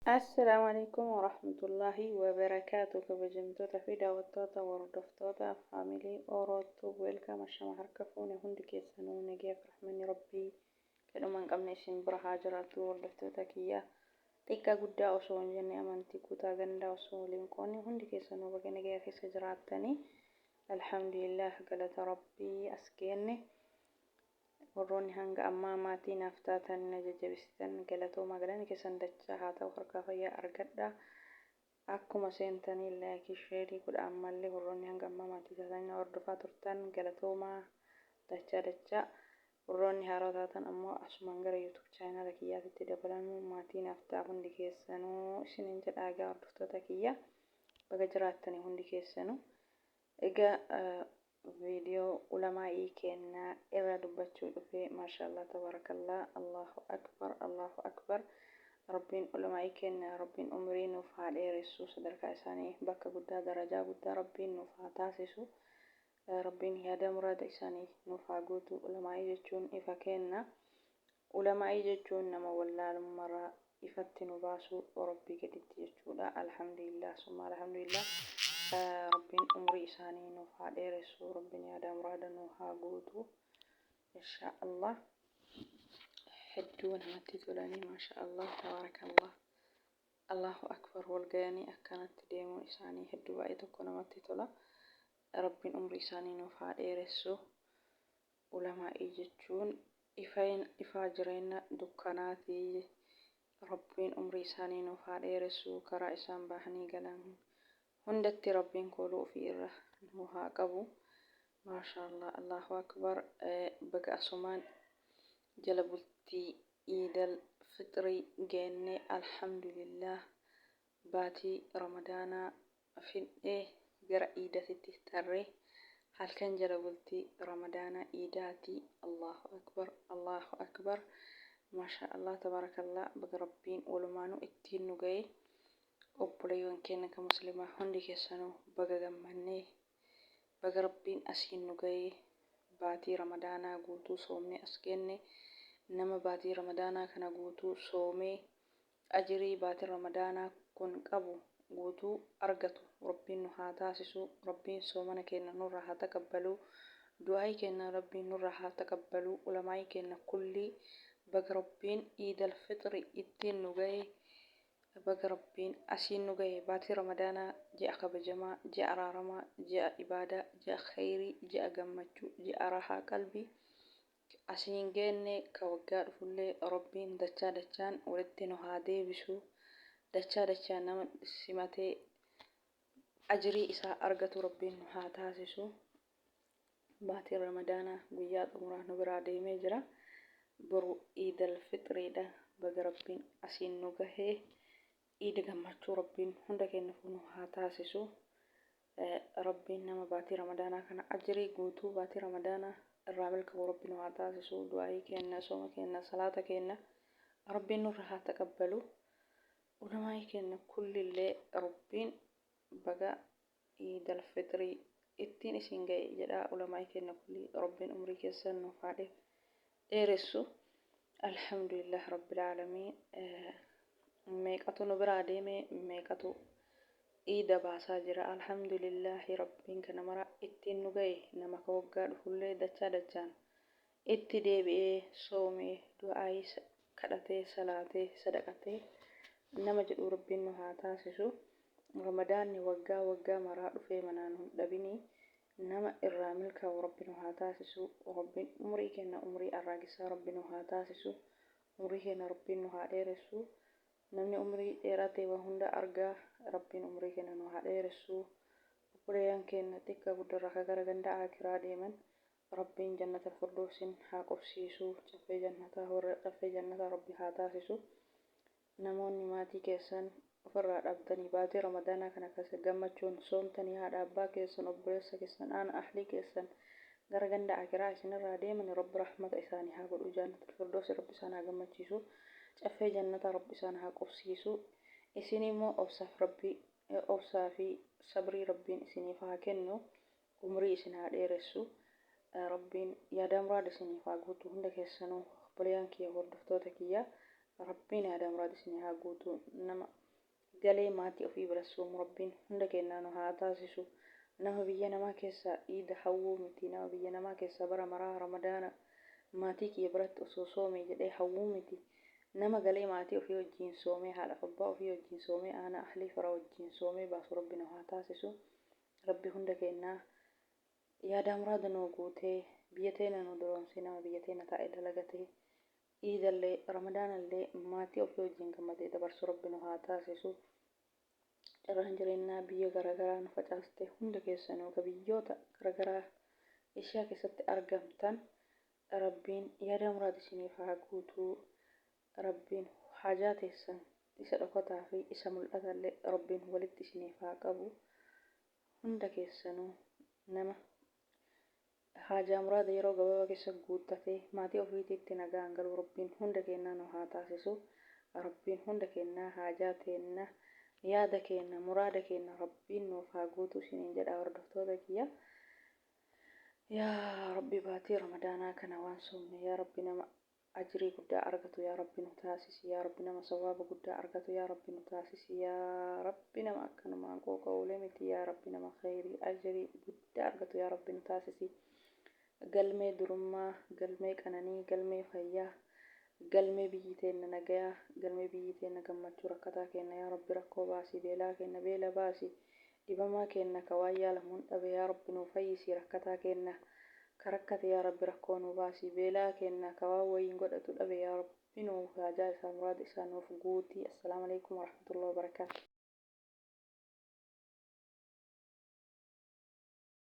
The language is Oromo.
السلام عليكم ورحمة الله وبركاته. كبجمتوتا في داوتوتا وردفتوتا فاميلي أوروتو ويلكم الشما هركفوني هندي كيسانو نجيف رحمني ربي كدو من قمنا إسين برها جراتو وردفتوتا كيا تيكا قدا أصوان جني أمانتي كوتا غندا أصوان لنكوني هندي كيسانو بغي نجيف سجراتني. الحمد لله قلت ربي أسكيني warroonni hanga ammaa maatii naaf taatan na jajjabeessitan galatooma galanni keessan dachaa haa ta'u harka fayyaa argadha. Akkuma seentanii laayikii sheerii godha ammallee warroonni hanga ammaa maatii taatan na hordofaa turtan galatooma dachaa. Warroonni haaroo taatan ammoo asumaan gara YouTube chaanaala kiyyaatitti dabalamu maatii naaf ta'a hundi keessanuu isiniin jedhaa egaa hordoftoota kiyya baga jiraattanii hundi keessanuu. Egaa فيديو علماء كنا إرى دبتشو في ما شاء الله تبارك الله الله أكبر الله أكبر. ربين علماء كنا ربين أمرين وفعل إيرسو صدرك إساني بكا قدا درجة قدا ربين نفع تاسسو ربين هذا مراد إساني نفع قوتو علماء يجون إفا كنا علماء يجون نما ولا المرة يفتنوا باسو وربي قدت يجودا الحمد لله ثم الحمد لله. ربين أمري إساني نوفا ديرسو ربين يادا مرادا نوها قوتو إن شاء الله. حدونا متتولاني ما شاء الله تبارك الله الله أكبر والقياني أكانت ديمو إساني حدو بأيتكونا متتولا ربين أمري إساني نوفا ديرسو علماء إيجتشون إفاجرين دكاناتي ربين أمري إساني نوفا ديرسو كرا إسان باهني قلان هندتي ربين كولو في الرحمة قبو ما شاء الله الله أكبر. بقى أسمان جلبتي عيد الفطري جاني الحمد لله باتي رمضان في جرى عيدة تستري هل كان جلبتي رمضان عيداتي الله أكبر الله أكبر ما شاء الله تبارك الله. بقى ربين ولمانو اتين نجاي obboleeywan keenya kan musliimaa hundi keessanuu baga gammannee baga rabbiin asiin nu ga'ee baatii ramadaanaa guutuu soomnee as genne nama baatii ramadaanaa kana guutuu soomee ajirii baatii ramadaanaa kun qabu guutuu argatu rabbiin nu haa taasisu. Rabbiin soomana keenya nurraa haa taqabbalu du'aa keenya rabbiin nurraa haa taqabbalu ulamaa'ii keenya kulli baga rabbiin iidal fixri ittiin nu ga'ee baga rabbiin asiin nu ga'e baatii ramadaanaa ji'a kabajamaa ji'a araaramaa ji'a ibaadaa ji'a khayrii ji'a gammachuu ji'a rahaa qalbii asiin geenne ka waggaa dhufullee rabbiin dachaan walitti nu haa deebisu dachaan nama simatee ajirii isaa argatu rabbiin nu haa taasisu. Baatii ramadaanaa guyyaa xumuraa nu biraa deemee jira boru iidal fixiridha baga rabbiin asiin nu gahee إيد جمعتو ربين هندا كنا فنو هاتاسسو. ربين نما باتي رمضانا كان أجري قوتو باتي رمضانا الرامل كبو ربين هاتاسسو دعائي كنا صوم كنا صلاة كنا ربين نور هاتقبلو ولما كنا كل اللي ربين بقى إيد الفطري اتين سنجي جدا ولما كنا كل ربين أمري كسنو فعله إيرسو الحمد لله رب العالمين. meeqatu nu biraa deeme meeqatu iida baasaa jira alhamdulillahi rabbiin kana mara ittiin nu ga'e nama ka waggaa dhufullee dachaan itti deebi'ee soomee du'aayii kadhatee salaatee sadaqatee nama jedhu rabbiin nu haa taasisu. Ramadaanni waggaa maraa dhufee manaan hin dhabini nama irraa milkaa'u rabbiin nu haa taasisu. Rabbiin umrii kenna umrii arraagisaa rabbiin nu haa taasisu umrii kenna rabbiin nu haa dheeressu. namni umrii dheeraa ta'e waan hunda argaa rabbiin umrii kenna nu haa dheeressu. Obboleeyyan keenya xiqqaa guddaa akka gara ganda akiraa deeman rabbiin jannata firdoosin haa qubsiisu caffee jannataa warra caffee jannataa rabbi haa taasisu. Namoonni maatii keessan ofirraa dhabdanii baatii ramadaanaa kana keessa gammachuun soomtanii haadha abbaa keessan obboleessa keessan aan ahlii keessan gara ganda akiraa isinirraa deeman rabbi rahmata isaanii haa godhu jannata firdoosi rabbi isaan haa gammachiisu. caffee jannata rabbi isaan haa qubsiisu. Isin immoo obsaa fi sabrii rabbiin isiniif haa kennu umrii isin haa dheeressu. Rabbiin yaada muraada isiniif haa guutu hunda keessanuu obboleeyyan kiyya hordoftoota kiyya rabbiin yaada muraada isinii haa guutu. Nama galee maatii ofii bira soomu rabbiin hunda keenyaa nu haa taasisu. Nama biyya namaa keessaa iida hawwuu miti. Nama biyya namaa keessaa bara maraa ramadaana maatii kiyya biratti osoo soome jedhee hawwuu miti. Nama galee maatii ofii wajjin soomee haadha abbaa ofii wajjin soomee aanaa ahlii fira wajjin soomee baasu rabbi nu haa taasisu. Rabbi hunda keenyaa yaada muraada nu guutee biyya teenya nu duroomsee nama biyya teenya taa'ee dalagatee iidallee ramadaanallee maatii ofii wajjin gammadee dabarsu rabbi nu haa taasisu. Carraan jireenyaa biyya garaagaraa nu facaaste hunda keessanuu ka biyyoota garaagaraa Eeshiyaa keessatti argamtan rabbiin yaada muraada isiniif haa guutuu. Rabbiin haajaa teessan isa dhokataa fi isa mul'atallee rabbiin walitti isiniif haa qabu. Hunda keessanuu nama haajaa muraada yeroo gabaabaa keessa guuttatee maatii ofiitiitti nagaan galuu rabbiin hunda keenyaa nu haa taasisu. Rabbiin hunda keenyaa haajaa teenna yaada keenya muraada keenya rabbiin nuuf haa guutu isiniin jedha hordoftoota kiyya. Yaa rabbi baatii ramadaanaa kana waan soomne yaa rabbi nama ajrii guddaa argatu yaa rabbi nu taasisi. Yaa rabbi nama sawaaba guddaa argatu yaa rabbi nu taasisi. Yaa rabbi nama akkanumaan qooqa'uulee miti yaa rabbi nama khayrii ajrii guddaa argatu yaa rabbi nu taasisi. Galmee durummaa, galmee qananii, galmee fayyaa, galmee biyyi teenya nagayaa, galmee biyyi teenya gammachuu rakkataa keenya yaa rabbi rakkoo baasii, beelaa keenya beela baasii, dhibamaa keenya ka waan yaalamuun dhabe yaa rabbi nu fayyisii, rakkataa keenya ka rakkate yaa rabbi rakkoo nu baasii, beelaa keenya ka waan wayiin godhatu dhabe yaa rabbi nu haajaa isaa muraada isaa nuuf guutii. Assalaamu alaikum warahmatullahi wabarakaatuh.